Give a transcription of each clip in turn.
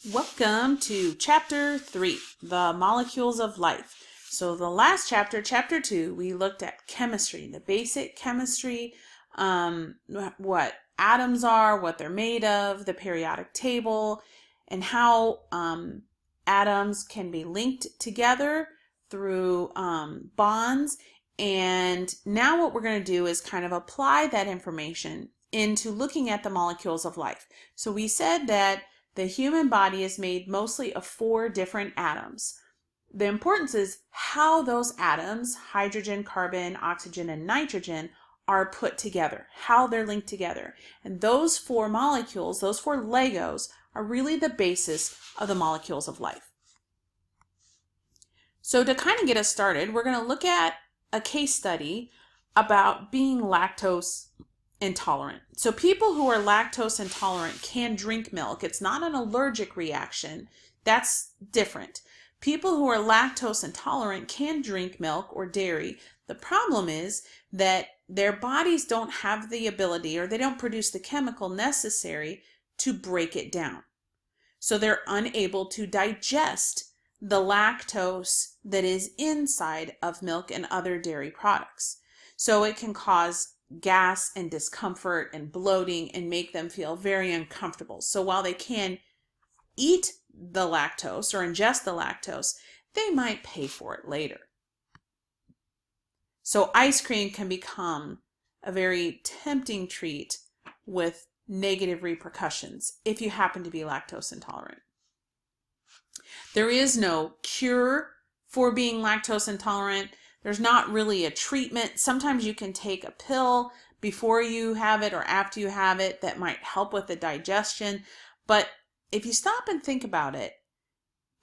Welcome to Chapter 3, The Molecules of Life. So the last chapter, Chapter 2, we looked at chemistry, the basic chemistry, what atoms are, what they're made of, the periodic table, and how atoms can be linked together through bonds. And now what we're going to do is kind of apply that information into looking at the molecules of life. So we said that the human body is made mostly of 4 different atoms. The importance is how those atoms, hydrogen, carbon, oxygen, and nitrogen, are put together, how they're linked together. And those 4 molecules, those 4 Legos, are really the basis of the molecules of life. So to kind of get us started, we're going to look at a case study about being lactose intolerant. So people who are lactose intolerant can drink milk. It's not an allergic reaction. That's different. People who are lactose intolerant can drink milk or dairy. The problem is that their bodies don't have the ability, or they don't produce the chemical necessary to break it down. So they're unable to digest the lactose that is inside of milk and other dairy products. So it can cause gas and discomfort and bloating and make them feel very uncomfortable. So while they can eat the lactose or ingest the lactose, they might pay for it later. So ice cream can become a very tempting treat with negative repercussions if you happen to be lactose intolerant. There is no cure for being lactose intolerant. There's not really a treatment. Sometimes you can take a pill before you have it or after you have it that might help with the digestion. But if you stop and think about it,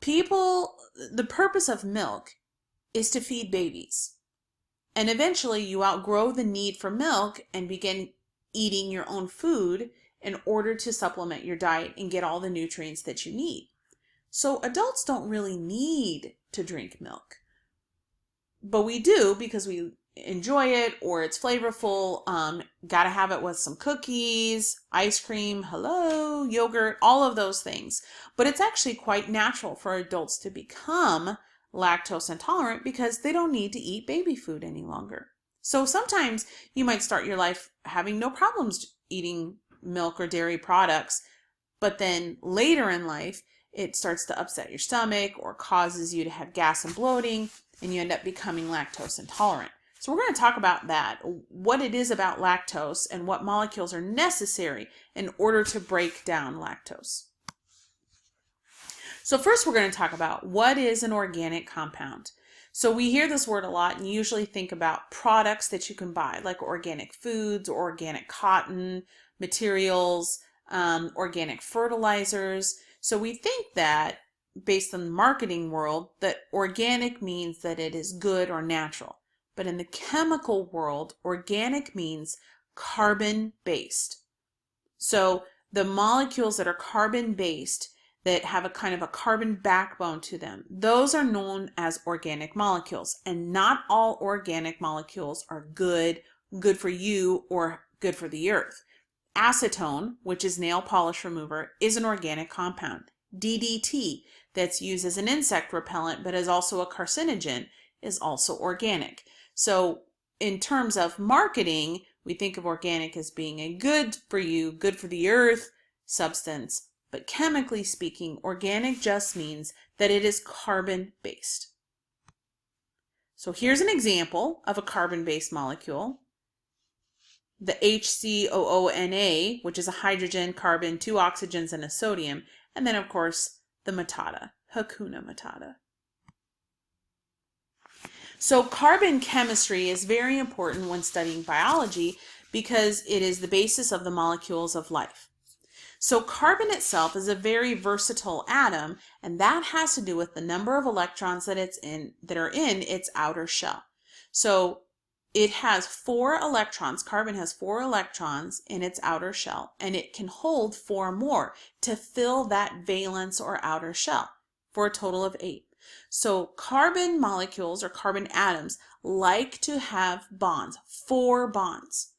the purpose of milk is to feed babies. And eventually you outgrow the need for milk and begin eating your own food in order to supplement your diet and get all the nutrients that you need. So adults don't really need to drink milk. But we do because we enjoy it or it's flavorful. Gotta have it with some cookies, ice cream, yogurt, all of those things. But it's actually quite natural for adults to become lactose intolerant because they don't need to eat baby food any longer. So sometimes you might start your life having no problems eating milk or dairy products, but then later in life, it starts to upset your stomach or causes you to have gas and bloating, and you end up becoming lactose intolerant. So we're going to talk about that, what it is about lactose and what molecules are necessary in order to break down lactose. So first we're going to talk about what is an organic compound. So we hear this word a lot and usually think about products that you can buy, like organic foods, or organic cotton materials, organic fertilizers. So we think that, based on the marketing world, that organic means that it is good or natural. But in the chemical world, organic means carbon-based. So the molecules that are carbon-based, that have a kind of a carbon backbone to them, those are known as organic molecules. And not all organic molecules are good for you or good for the earth. Acetone, which is nail polish remover, is an organic compound. DDT, that's used as an insect repellent but is also a carcinogen, is also organic. So in terms of marketing, we think of organic as being a good for you, good for the earth substance. But chemically speaking, organic just means that it is carbon-based. So here's an example of a carbon-based molecule. The HCOONA, which is a hydrogen, carbon, 2 oxygens, and a sodium. And then, of course, the Matata, Hakuna Matata. So carbon chemistry is very important when studying biology because it is the basis of the molecules of life. So carbon itself is a very versatile atom, and that has to do with the number of electrons that are in its outer shell. So it has 4 electrons. Carbon has 4 electrons in its outer shell, and it can hold 4 more to fill that valence or outer shell for a total of 8. So carbon molecules or carbon atoms like to have bonds, 4 bonds,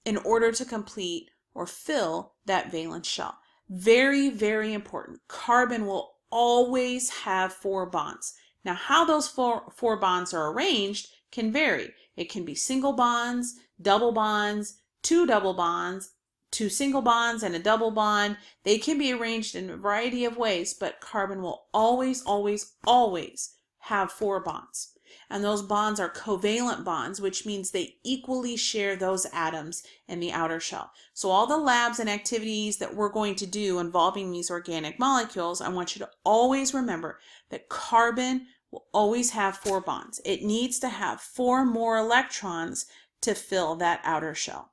in order to complete or fill that valence shell. Very, very important. Carbon will always have 4 bonds. Now, how those four bonds are arranged can vary. It can be single bonds, double bonds, 2 double bonds, 2 single bonds, and a double bond. They can be arranged in a variety of ways, but carbon will always, always, always have 4 bonds. And those bonds are covalent bonds, which means they equally share those atoms in the outer shell. So all the labs and activities that we're going to do involving these organic molecules, I want you to always remember that carbon will always have 4 bonds. It needs to have 4 more electrons to fill that outer shell.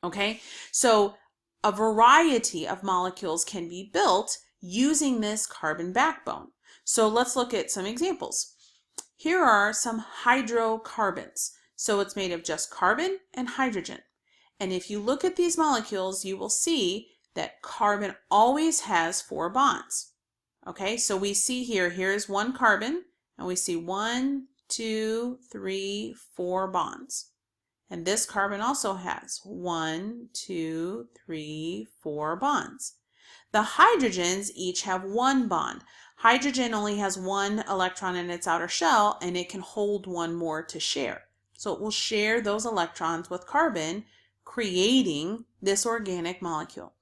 Okay, so a variety of molecules can be built using this carbon backbone. So let's look at some examples. Here are some hydrocarbons. So it's made of just carbon and hydrogen. And if you look at these molecules, you will see that carbon always has 4 bonds. Okay, so we see here's one carbon, and we see 1, 2, 3, 4 bonds. And this carbon also has 1, 2, 3, 4 bonds. The hydrogens each have 1 bond. Hydrogen only has 1 electron in its outer shell, and it can hold 1 more to share. So it will share those electrons with carbon, creating this organic molecule.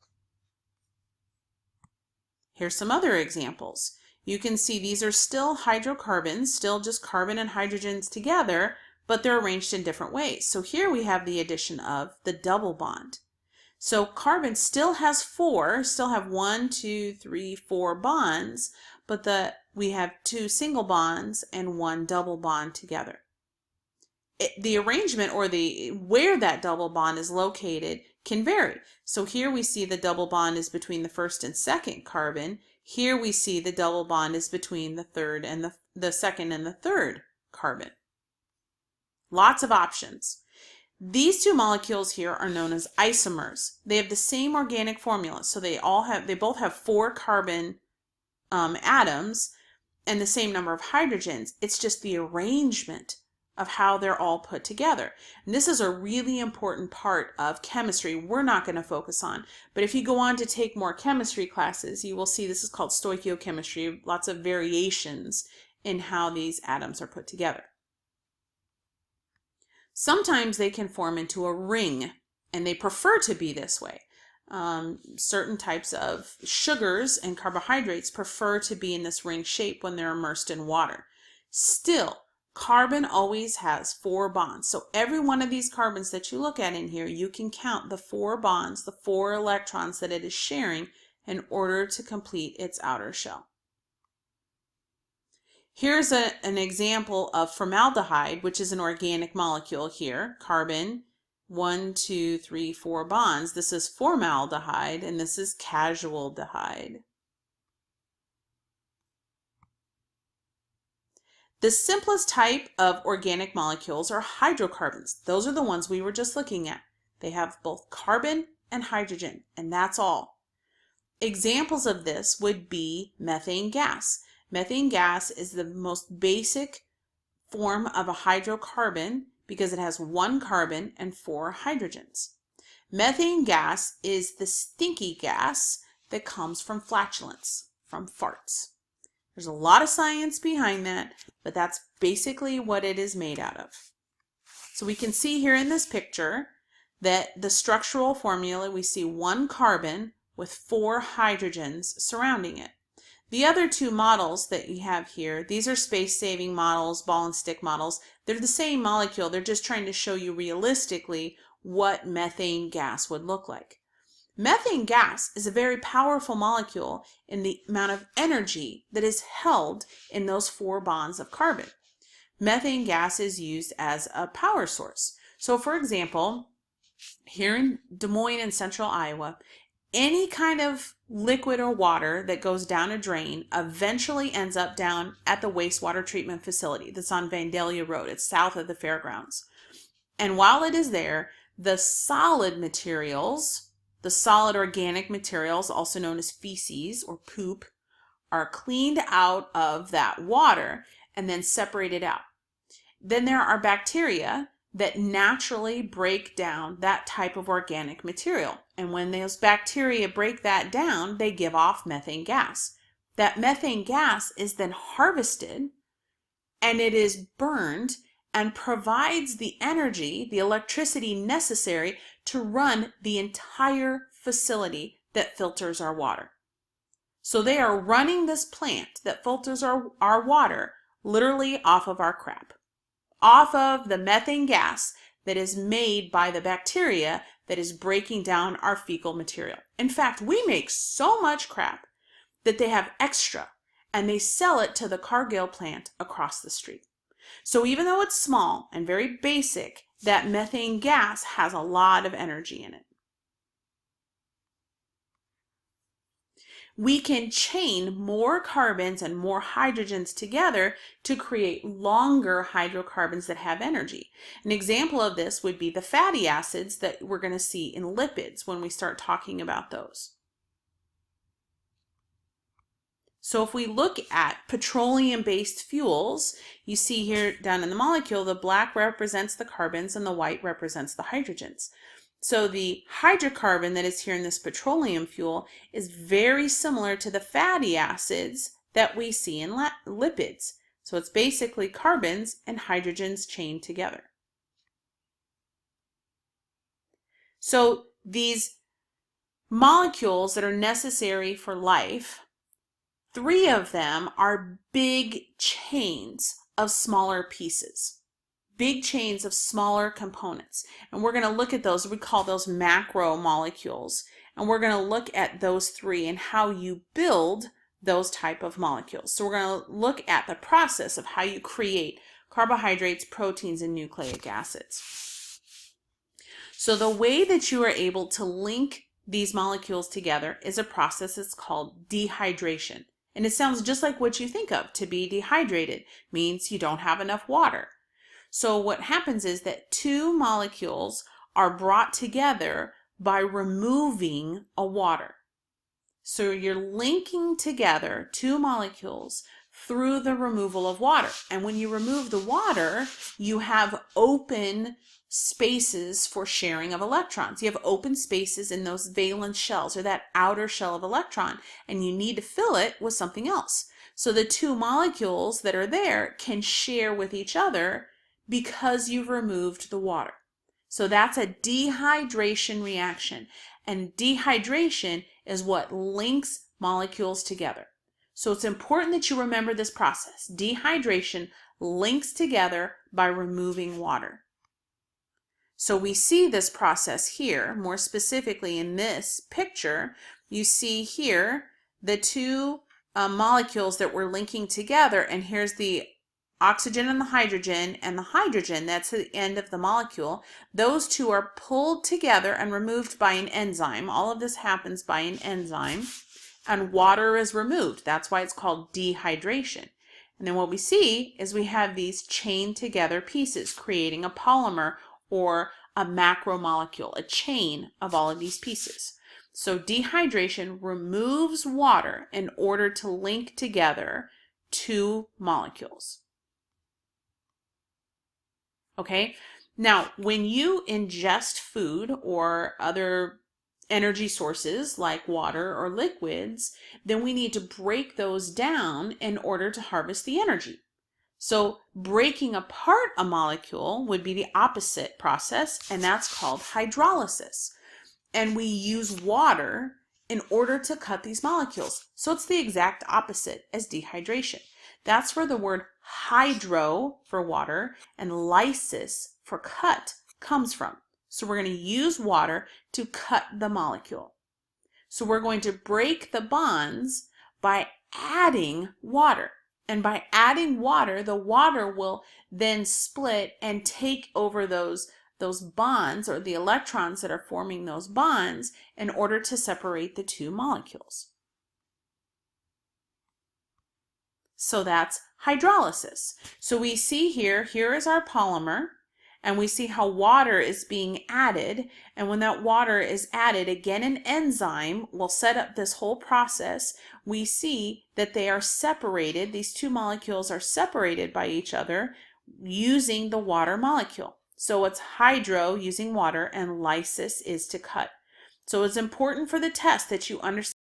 Here's some other examples. You can see these are still hydrocarbons, still just carbon and hydrogens together, but they're arranged in different ways. So here we have the addition of the double bond. So carbon still has 4, still have 1, 2, 3, 4 bonds, but we have 2 single bonds and 1 double bond together. The arrangement or where that double bond is located can vary. So here we see the double bond is between the first and second carbon. Here we see the double bond is between the third and the second and the third carbon. Lots of options. These 2 molecules here are known as isomers. They have the same organic formula, so they both have 4 carbon atoms and the same number of hydrogens. It's just the arrangement of how they're all put together. And this is a really important part of chemistry we're not going to focus on. But if you go on to take more chemistry classes, you will see this is called stoichiochemistry, lots of variations in how these atoms are put together. Sometimes they can form into a ring, and they prefer to be this way. Certain types of sugars and carbohydrates prefer to be in this ring shape when they're immersed in water. Still, carbon always has 4 bonds. So every one of these carbons that you look at in here, you can count the 4 bonds, the 4 electrons that it is sharing in order to complete its outer shell. Here's an example of formaldehyde, which is an organic molecule here. Carbon, 1, 2, 3, 4 bonds. This is formaldehyde, and this is casualdehyde. The simplest type of organic molecules are hydrocarbons. Those are the ones we were just looking at. They have both carbon and hydrogen, and that's all. Examples of this would be methane gas. Methane gas is the most basic form of a hydrocarbon because it has 1 carbon and 4 hydrogens. Methane gas is the stinky gas that comes from flatulence, from farts. There's a lot of science behind that, but that's basically what it is made out of. So we can see here in this picture that the structural formula, we see 1 carbon with 4 hydrogens surrounding it. The other 2 models that you have here, these are space-saving models, ball and stick models. They're the same molecule. They're just trying to show you realistically what methane gas would look like. Methane gas is a very powerful molecule in the amount of energy that is held in those 4 bonds of carbon. Methane gas is used as a power source. So for example, here in Des Moines in central Iowa, any kind of liquid or water that goes down a drain eventually ends up down at the wastewater treatment facility that's on Vandalia Road. It's south of the fairgrounds. And while it is there, the solid materials, the solid organic materials, also known as feces or poop, are cleaned out of that water and then separated out. Then there are bacteria that naturally break down that type of organic material. And when those bacteria break that down, they give off methane gas. That methane gas is then harvested and it is burned and provides the energy, the electricity necessary to run the entire facility that filters our water. So they are running this plant that filters our water literally off of our crap, off of the methane gas that is made by the bacteria that is breaking down our fecal material. In fact, we make so much crap that they have extra and they sell it to the Cargill plant across the street. So even though it's small and very basic, that methane gas has a lot of energy in it. We can chain more carbons and more hydrogens together to create longer hydrocarbons that have energy. An example of this would be the fatty acids that we're going to see in lipids when we start talking about those. So if we look at petroleum-based fuels, you see here down in the molecule, the black represents the carbons and the white represents the hydrogens. So the hydrocarbon that is here in this petroleum fuel is very similar to the fatty acids that we see in lipids. So it's basically carbons and hydrogens chained together. So these molecules that are necessary for life, 3 of them are big chains of smaller pieces. Big chains of smaller components. And we're going to look at those. We call those macromolecules. And we're going to look at those 3 and how you build those type of molecules. So we're going to look at the process of how you create carbohydrates, proteins, and nucleic acids. So the way that you are able to link these molecules together is a process that's called dehydration. And it sounds just like what you think of. To be dehydrated means you don't have enough water. So what happens is that 2 molecules are brought together by removing a water. So you're linking together 2 molecules through the removal of water. And when you remove the water, you have open spaces for sharing of electrons. You have open spaces in those valence shells, or that outer shell of electron, and you need to fill it with something else. So the 2 molecules that are there can share with each other because you've removed the water. So that's a dehydration reaction. And dehydration is what links molecules together. So it's important that you remember this process. Dehydration links together by removing water. So we see this process here, more specifically in this picture. You see here the 2 molecules that we're linking together, and here's the oxygen and the hydrogen, that's the end of the molecule. Those 2 are pulled together and removed by an enzyme. All of this happens by an enzyme, and water is removed. That's why it's called dehydration. And then what we see is we have these chained together pieces, creating a polymer or a macromolecule, a chain of all of these pieces. So dehydration removes water in order to link together 2 molecules. Okay, now when you ingest food or other energy sources like water or liquids, then we need to break those down in order to harvest the energy. So breaking apart a molecule would be the opposite process, and that's called hydrolysis. And we use water in order to cut these molecules. So it's the exact opposite as dehydration. That's where the word hydro for water and lysis for cut comes from. So we're going to use water to cut the molecule. So we're going to break the bonds by adding water. And by adding water, the water will then split and take over those bonds, or the electrons that are forming those bonds, in order to separate the 2 molecules. So that's hydrolysis. So we see here is our polymer, and we see how water is being added. And when that water is added, again, an enzyme will set up this whole process. We see that they are separated. These 2 molecules are separated by each other using the water molecule. So it's hydro, using water, and lysis is to cut. So it's important for the test that you understand